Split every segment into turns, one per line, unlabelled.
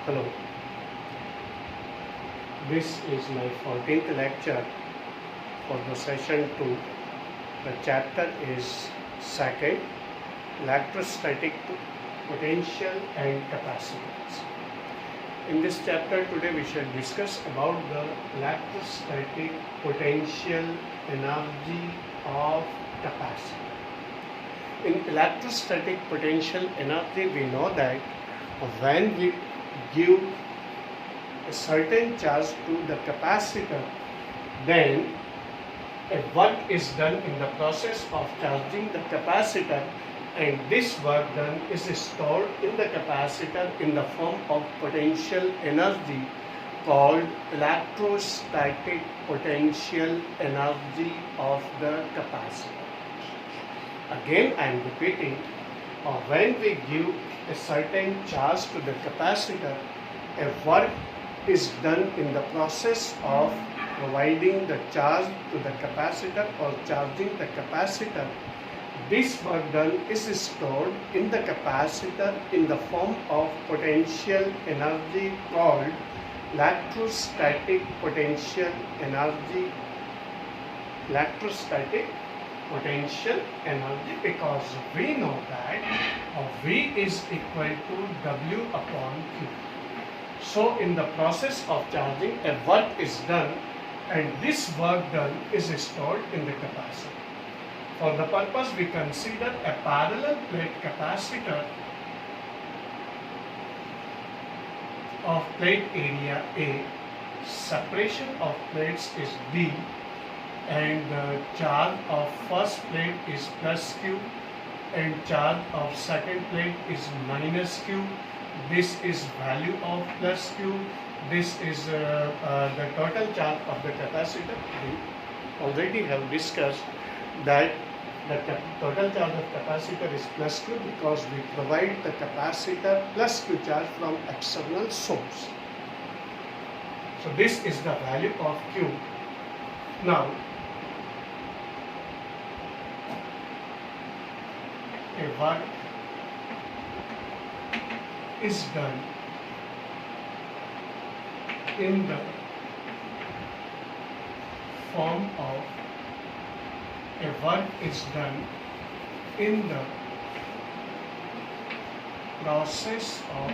Hello, this is my 14th lecture for the session 2. The chapter is second, electrostatic potential and capacitance. In this chapter today we shall discuss about the electrostatic potential energy of capacitor. In electrostatic potential energy we know that when we give a certain charge to the capacitor, then a work is done in the process of charging the capacitor, and this work done is stored in the capacitor in the form of potential energy called electrostatic potential energy of the capacitor. Again I am repeating, when we give a certain charge to the capacitor, a work is done in the process of providing the charge to the capacitor or charging the capacitor. This work done is stored in the capacitor in the form of potential energy called electrostatic potential energy. Electrostatic potential energy, because we know that V is equal to W upon Q. So in the process of charging, a work is done, and this work done is stored in the capacitor. For the purpose, we consider a parallel plate capacitor of plate area A. Separation of plates is D, and the charge of first plate is plus Q and charge of second plate is minus Q. This is value of plus Q. This is the total charge of the capacitor. We already have discussed that the total charge of capacitor is plus Q because we provide the capacitor plus Q charge from external source. So this is the value of Q. Now, a work is done in the form of process of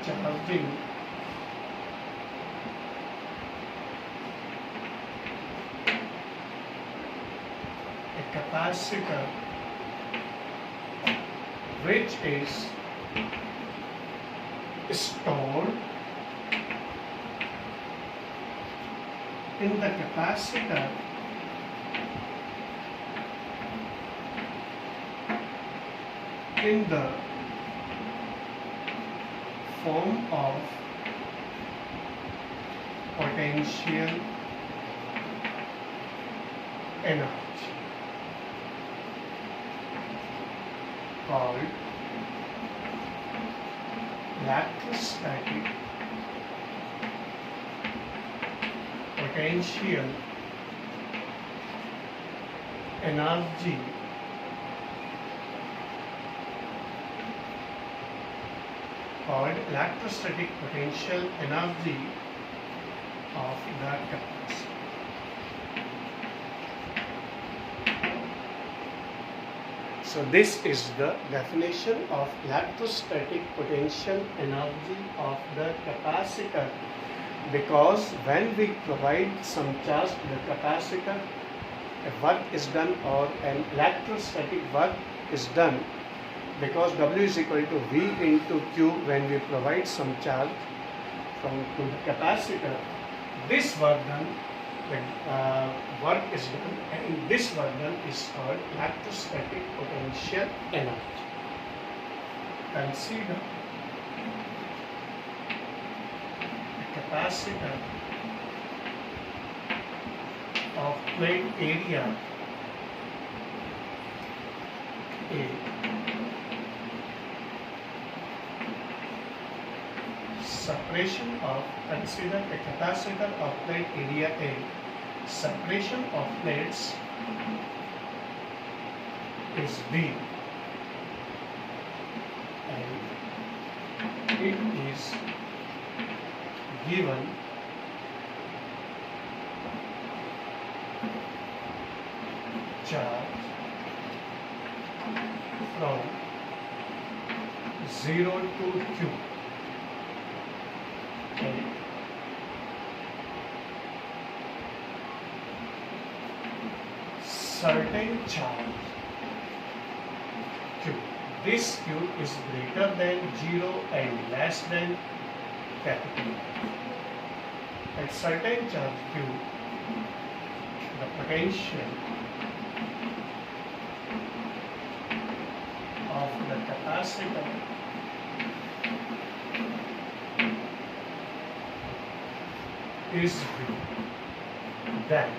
charging a capacitor which is stored in the capacitor in the form of potential energy called electrostatic potential energy of the capacitor. So this is the definition of electrostatic potential energy of the capacitor, because when we provide some charge to the capacitor, a work is done or an electrostatic work is done, because W is equal to V into Q when we provide some charge to the capacitor. This work done, work is done, and this work done is called electrostatic potential energy. Consider a capacitor of plate area A. Consider a capacitor of plate area A. Separation of plates is D, and it is given charge from 0 to Q. Okay. Certain charge Q. This Q is greater than 0 and less than capital. At certain charge Q, the potential of the capacitor is V. Then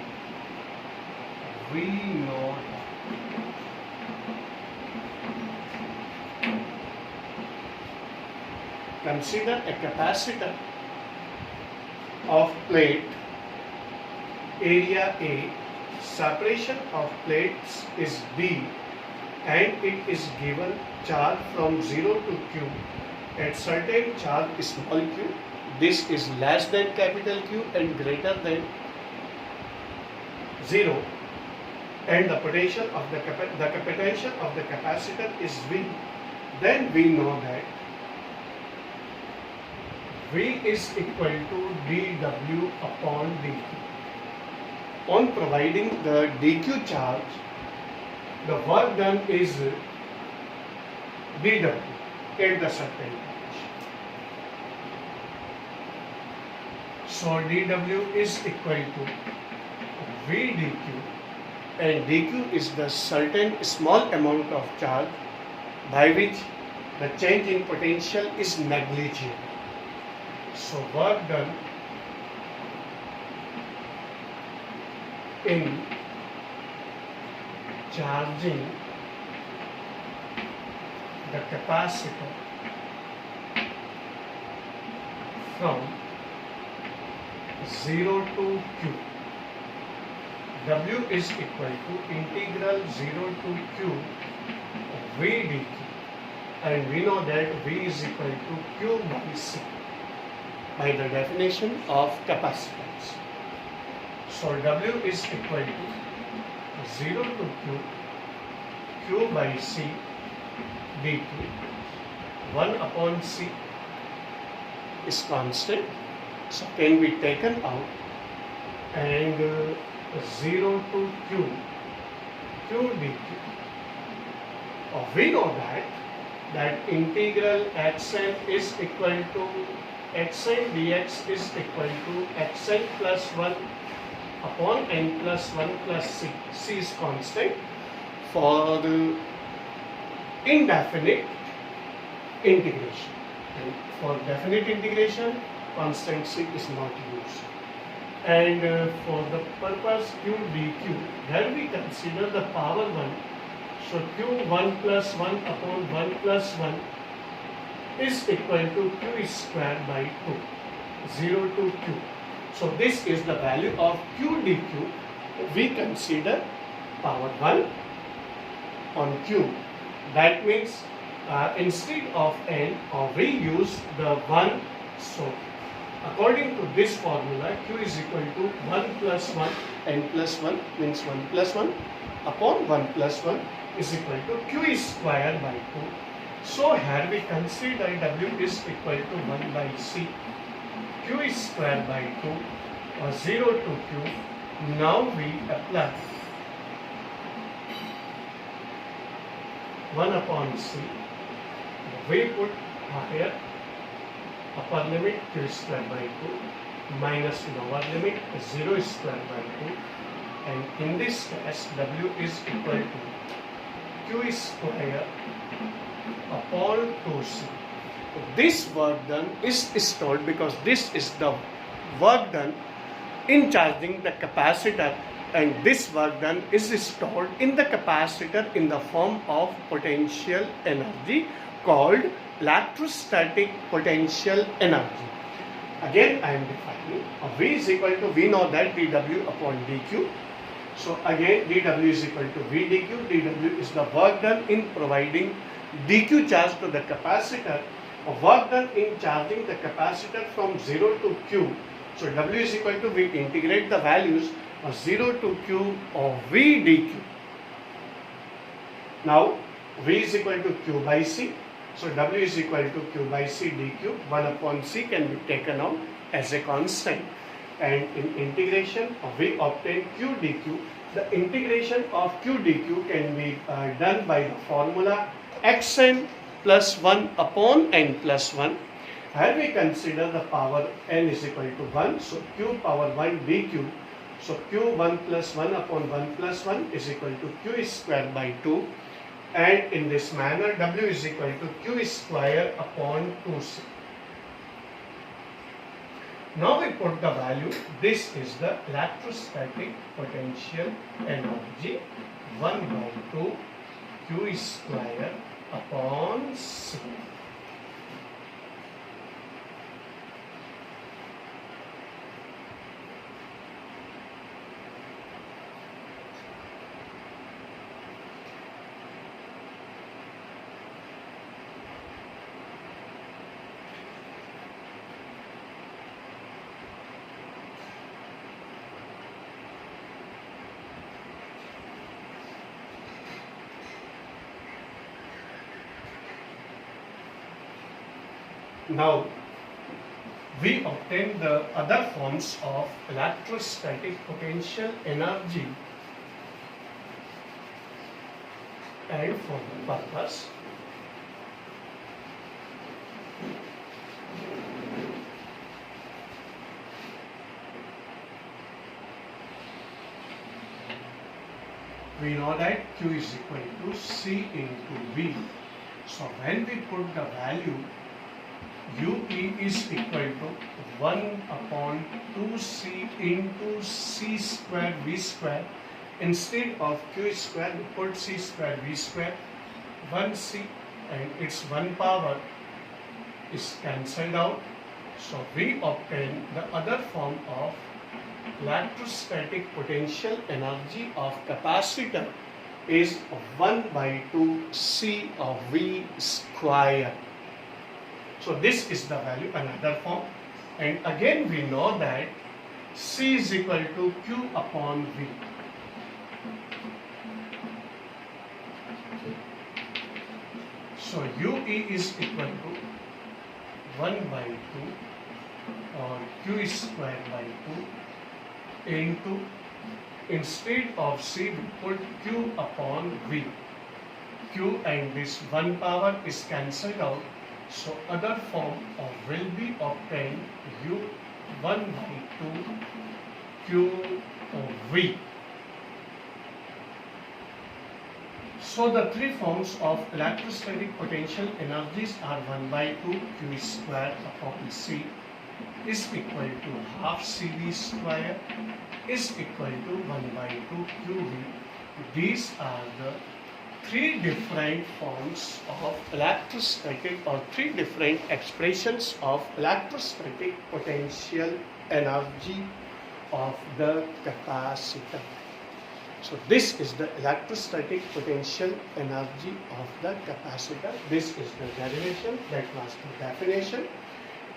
we know that consider a capacitor of plate area A, separation of plates is B, and it is given charge from 0 to Q. At certain charge small q, this is less than capital Q and greater than 0, and the potential of the potential of the capacitor is V. Then we know that V is equal to dW upon dQ. On providing the dQ charge, the work done is dW at the certain potential. So dW is equal to V dQ, and dQ is the certain small amount of charge by which the change in potential is negligible. So work done in charging the capacitor from 0 to Q. W is equal to integral 0 to Q V dQ, and we know that V is equal to Q by C by the definition of capacitance. So W is equal to 0 to Q by C dQ. 1 upon C is constant, so can be taken out, and 0 to Q dQ. We know that integral xn is equal to xn dx is equal to xn plus 1 upon n plus 1 plus c. C is constant for the indefinite integration, and for definite integration constant c is not used. And for the purpose q dq, here we consider the power 1. So q 1 plus 1 upon 1 plus 1 is equal to q square by 2, 0 to q. So this is the value of q dq. We consider power 1 on q. That means instead of n, we use the 1. So according to this formula, q is equal to 1 plus 1, n plus 1 means 1 plus 1 upon 1 plus 1 is equal to q square by 2. So here we consider W is equal to 1 by C, q square by 2, or 0 to q. Now we apply 1 upon C. We put higher upper limit q square by 2 minus lower limit 0 square by 2, and in this case W is equal to q square upon 2c. This work done is stored because this is the work done in charging the capacitor, and this work done is stored in the capacitor in the form of potential energy called electrostatic potential energy. Again I am defining V is equal to, we know that dW upon dQ. So again dW is equal to V dQ. dW is the work done in providing dQ charge to the capacitor, work done in charging the capacitor from 0 to Q. So W is equal to, we integrate the values of 0 to Q of V dQ. Now V is equal to Q by C. So W is equal to Q by C dQ. 1 upon C can be taken out as a constant. And in integration, we obtain Q dQ. The integration of Q dQ can be done by the formula xn plus 1 upon n plus 1. Here we consider the power n is equal to 1. So Q power 1 dQ. So Q1 plus 1 upon 1 plus 1 is equal to Q square by 2. And in this manner, W is equal to Q square upon 2C. Now we put the value. This is the electrostatic potential energy 1 by 2 Q square upon C. Now we obtain the other forms of electrostatic potential energy, and for the purpose we know that Q is equal to C into V. So when we put the value UE is equal to 1 upon 2C into C square V square. Instead of Q square, we put C square V square. 1C and its 1 power is cancelled out. So we obtain the other form of electrostatic potential energy of capacitor is 1 by 2 C of V square. So this is the value, another form. And again we know that C is equal to Q upon V. So UE is equal to 1 by 2 or Q square by 2 into, instead of C we put Q upon V. Q and this 1 power is cancelled out. So other form of will be obtained U 1 by 2 Q of V. So the three forms of electrostatic potential energies are 1 by 2 Q square upon C is equal to half CV square is equal to 1 by 2 QV. These are the three different forms of electrostatic, or three different expressions of electrostatic potential energy of the capacitor. So this is the electrostatic potential energy of the capacitor. This is the derivation, that was the definition.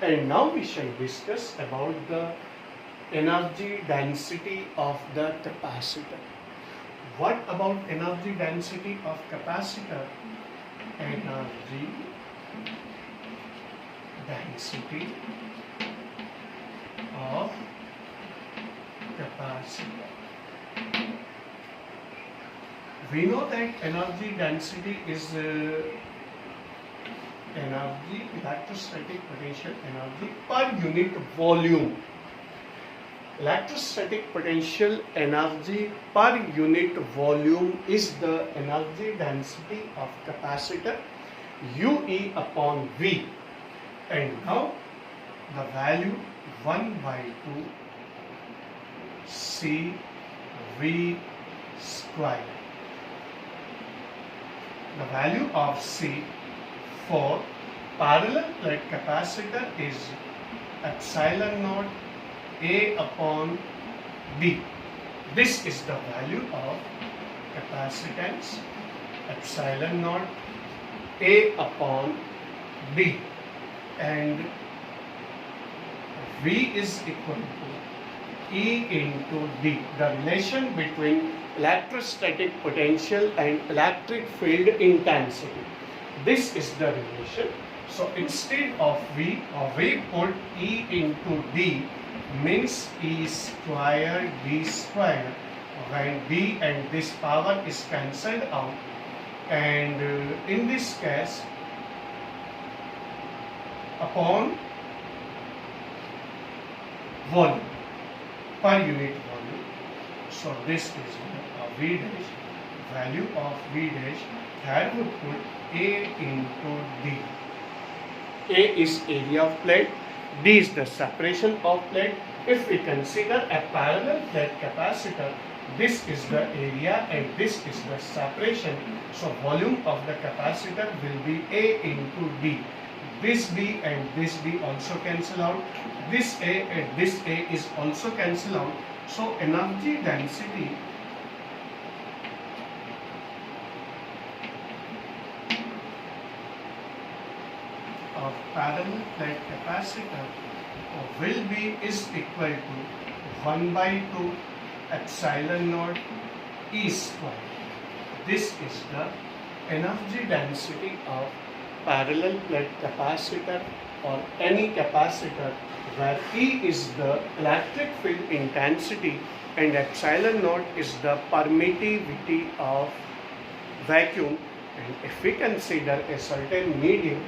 And now we shall discuss about the energy density of the capacitor. What about energy density of capacitor? Energy density of capacitor. We know that energy density is energy, electrostatic potential energy per unit volume. Electrostatic potential energy per unit volume is the energy density of capacitor UE upon V. And now the value 1 by 2 C V square. The value of C for parallel plate capacitor is epsilon naught A upon B. This is the value of capacitance epsilon naught A upon B, and V is equal to E into D. The relation between electrostatic potential and electric field intensity. This is the relation. So instead of V, we put E into D, means E square D square, when D and this power is cancelled out, and in this case upon volume, per unit volume. So this is V dash, value of V dash, here we put A into D. A is area of plate, D is the separation of plate. If we consider a parallel plate capacitor, this is the area and this is the separation. So volume of the capacitor will be A into D. This D and this D also cancel out. This A and this A is also cancel out. So energy density of parallel plate capacitor will be is equal to 1 by 2 epsilon naught E square. This is the energy density of parallel plate capacitor or any capacitor, where E is the electric field intensity and epsilon naught is the permittivity of vacuum. And if we consider a certain medium,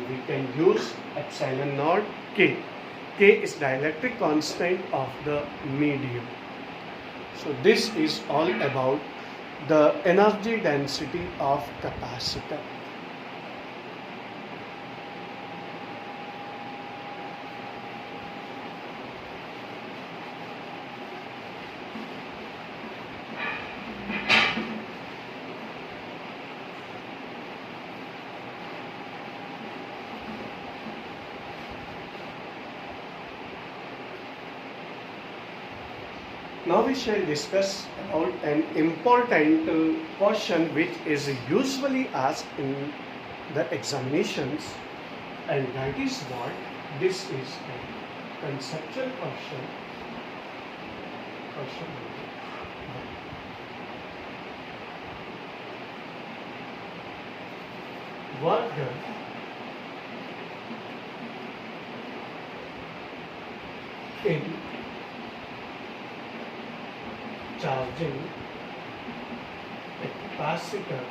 we can use epsilon naught K. K is dielectric constant of the medium. So this is all about the energy density of capacitor. Now we shall discuss about an important question which is usually asked in the examinations, and that is what this is a conceptual question. Work done in charging a capacitor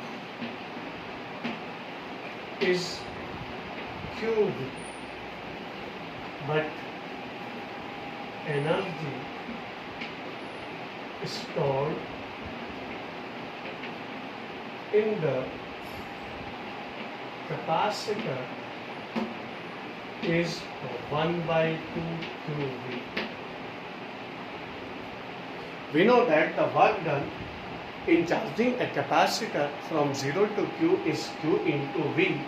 is QV, but energy stored in the capacitor is 1 by 2 QV. We know that the work done in charging a capacitor from 0 to Q is Q into V,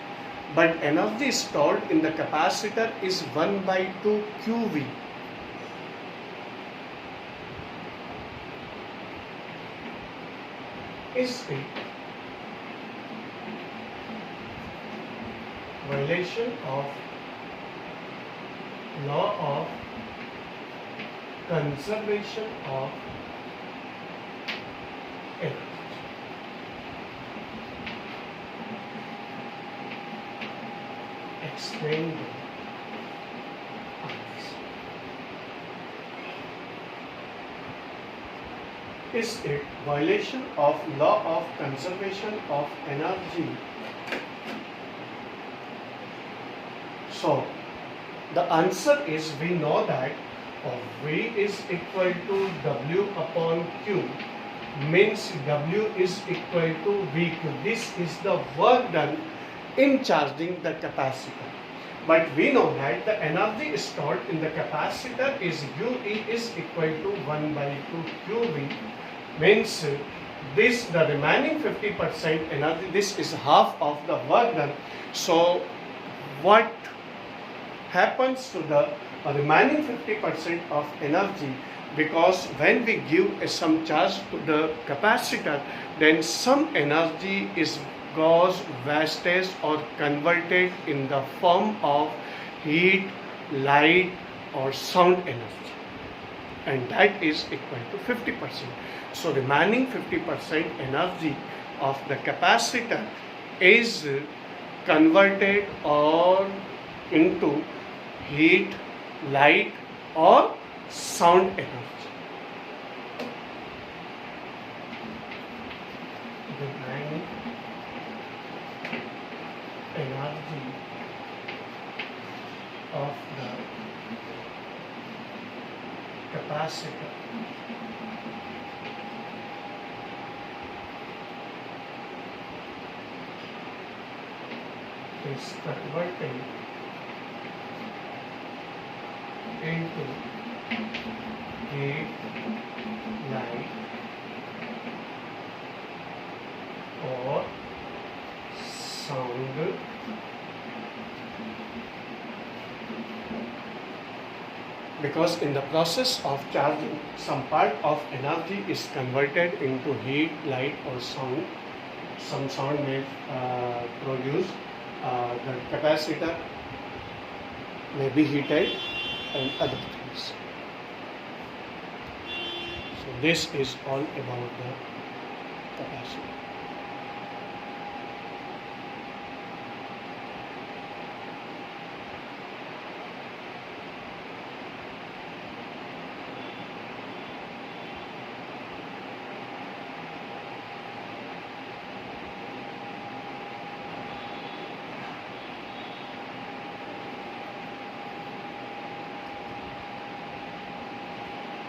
but energy stored in the capacitor is 1 by 2 QV. Is it violation of law of conservation of energy? Explain the answer. Is it violation of law of conservation of energy? So the answer is, we know that V is equal to W upon Q, means W is equal to VQ. This is the work done in charging the capacitor. But we know that the energy stored in the capacitor is UE is equal to 1 by 2 QV, means this, the remaining 50% energy, this is half of the work done. So what happens to the remaining 50% of energy? because when we give some charge to the capacitor, then some energy goes wastage or converted in the form of heat, light or sound energy, and that is equal to 50%. So remaining 50% energy of the capacitor is converted or into heat, light or sound energy. The remaining energy of the capacitor is converted into heat, light or sound because in the process of charging, some part of energy is converted into heat, light or sound. Some sound may produce. The capacitor may be heated and other things. So this is all about the capacitor.